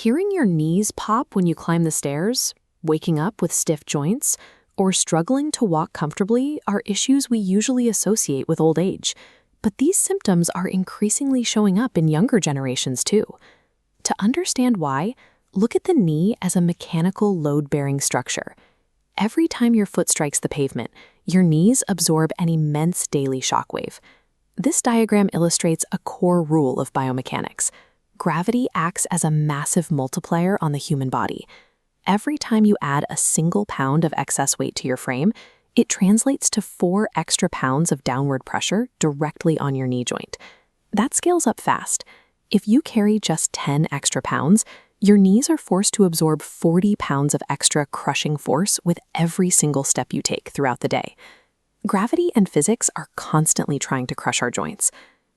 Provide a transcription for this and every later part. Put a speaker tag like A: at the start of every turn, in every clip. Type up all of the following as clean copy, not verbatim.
A: Hearing your knees pop when you climb the stairs, waking up with stiff joints, or struggling to walk comfortably are issues we usually associate with old age. But these symptoms are increasingly showing up in younger generations too. To understand why, look at the knee as a mechanical load-bearing structure. Every time your foot strikes the pavement, your knees absorb an immense daily shockwave. This diagram illustrates a core rule of biomechanics. Gravity acts as a massive multiplier on the human body. Every time you add a single pound of excess weight to your frame, it translates to 4 extra pounds of downward pressure directly on your knee joint. That scales up fast. If you carry just 10 extra pounds, your knees are forced to absorb 40 pounds of extra crushing force with every single step you take throughout the day. Gravity and physics are constantly trying to crush our joints.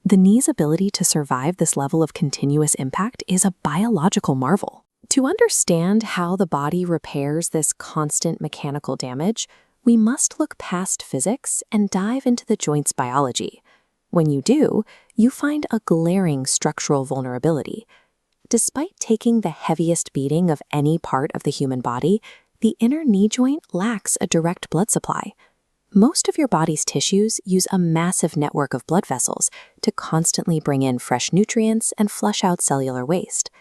A: The knee's ability to survive this level of continuous impact is a biological marvel. To understand how the body repairs this constant mechanical damage, we must look past physics and dive into the joint's biology. When you do, you find a glaring structural vulnerability. Despite taking the heaviest beating of any part of the human body, the inner knee joint lacks a direct blood supply. Most of your body's tissues use a massive network of blood vessels to constantly bring in fresh nutrients and flush out cellular waste.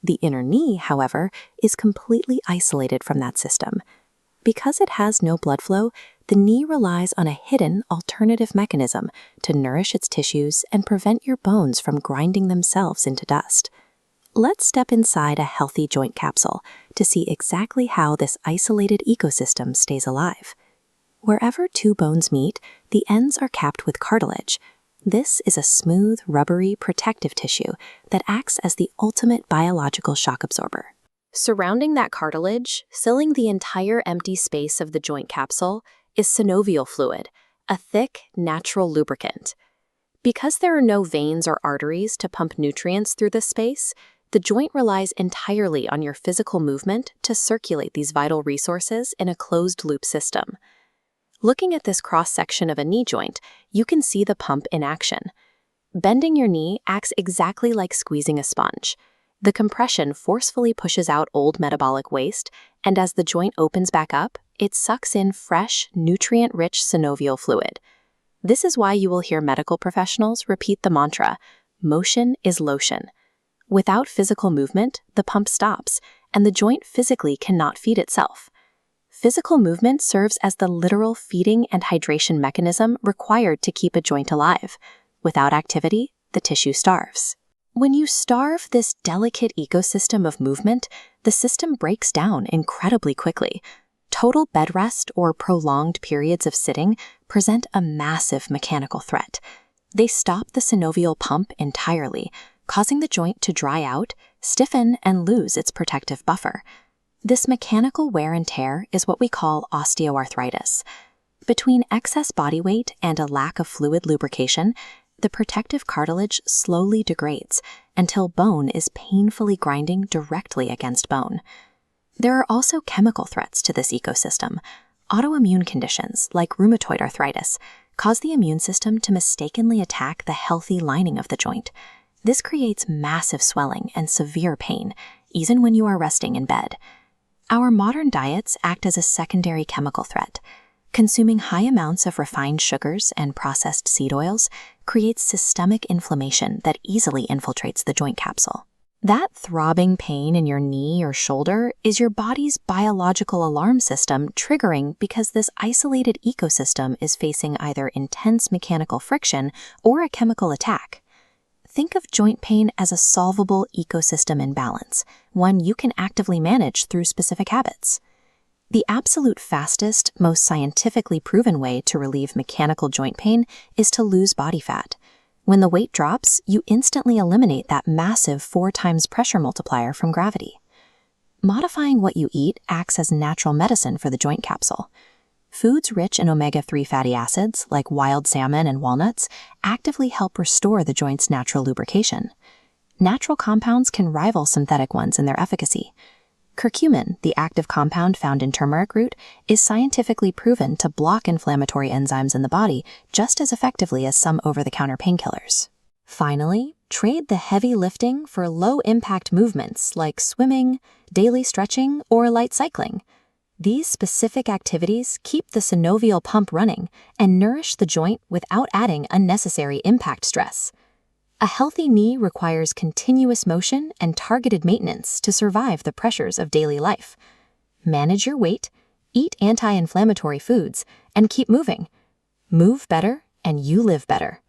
A: The inner knee, however, is completely isolated from that system. Because it has no blood flow, the knee relies on a hidden alternative mechanism to nourish its tissues and prevent your bones from grinding themselves into dust. Let's step inside a healthy joint capsule to see exactly how this isolated ecosystem stays alive. Wherever 2 bones meet, the ends are capped with cartilage. This is a smooth, rubbery, protective tissue that acts as the ultimate biological shock absorber. Surrounding that cartilage, filling the entire empty space of the joint capsule, is synovial fluid, a thick, natural lubricant. Because there are no veins or arteries to pump nutrients through this space, the joint relies entirely on your physical movement to circulate these vital resources in a closed-loop system. Looking at this cross-section of a knee joint, you can see the pump in action. Bending your knee acts exactly like squeezing a sponge. The compression forcefully pushes out old metabolic waste, and as the joint opens back up, it sucks in fresh, nutrient-rich synovial fluid. This is why you will hear medical professionals repeat the mantra, "Motion is lotion." Without physical movement, the pump stops, and the joint physically cannot feed itself. Physical movement serves as the literal feeding and hydration mechanism required to keep a joint alive. Without activity, the tissue starves. When you starve this delicate ecosystem of movement, the system breaks down incredibly quickly. Total bed rest or prolonged periods of sitting present a massive mechanical threat. They stop the synovial pump entirely, causing the joint to dry out, stiffen, and lose its protective buffer. This mechanical wear and tear is what we call osteoarthritis. Between excess body weight and a lack of fluid lubrication, the protective cartilage slowly degrades until bone is painfully grinding directly against bone. There are also chemical threats to this ecosystem. Autoimmune conditions, like rheumatoid arthritis, cause the immune system to mistakenly attack the healthy lining of the joint. This creates massive swelling and severe pain, even when you are resting in bed. Our modern diets act as a secondary chemical threat. Consuming high amounts of refined sugars and processed seed oils creates systemic inflammation that easily infiltrates the joint capsule. That throbbing pain in your knee or shoulder is your body's biological alarm system triggering because this isolated ecosystem is facing either intense mechanical friction or a chemical attack. Think of joint pain as a solvable ecosystem imbalance, one you can actively manage through specific habits. The absolute fastest, most scientifically proven way to relieve mechanical joint pain is to lose body fat. When the weight drops, you instantly eliminate that massive 4 times pressure multiplier from gravity. Modifying what you eat acts as natural medicine for the joint capsule. Foods rich in omega-3 fatty acids, like wild salmon and walnuts, actively help restore the joint's natural lubrication. Natural compounds can rival synthetic ones in their efficacy. Curcumin, the active compound found in turmeric root, is scientifically proven to block inflammatory enzymes in the body just as effectively as some over-the-counter painkillers. Finally, Trade the heavy lifting for low-impact movements like swimming, daily stretching, or light cycling. These specific activities keep the synovial pump running and nourish the joint without adding unnecessary impact stress. A healthy knee requires continuous motion and targeted maintenance to survive the pressures of daily life. Manage your weight, eat anti-inflammatory foods, and keep moving. Move better, and you live better.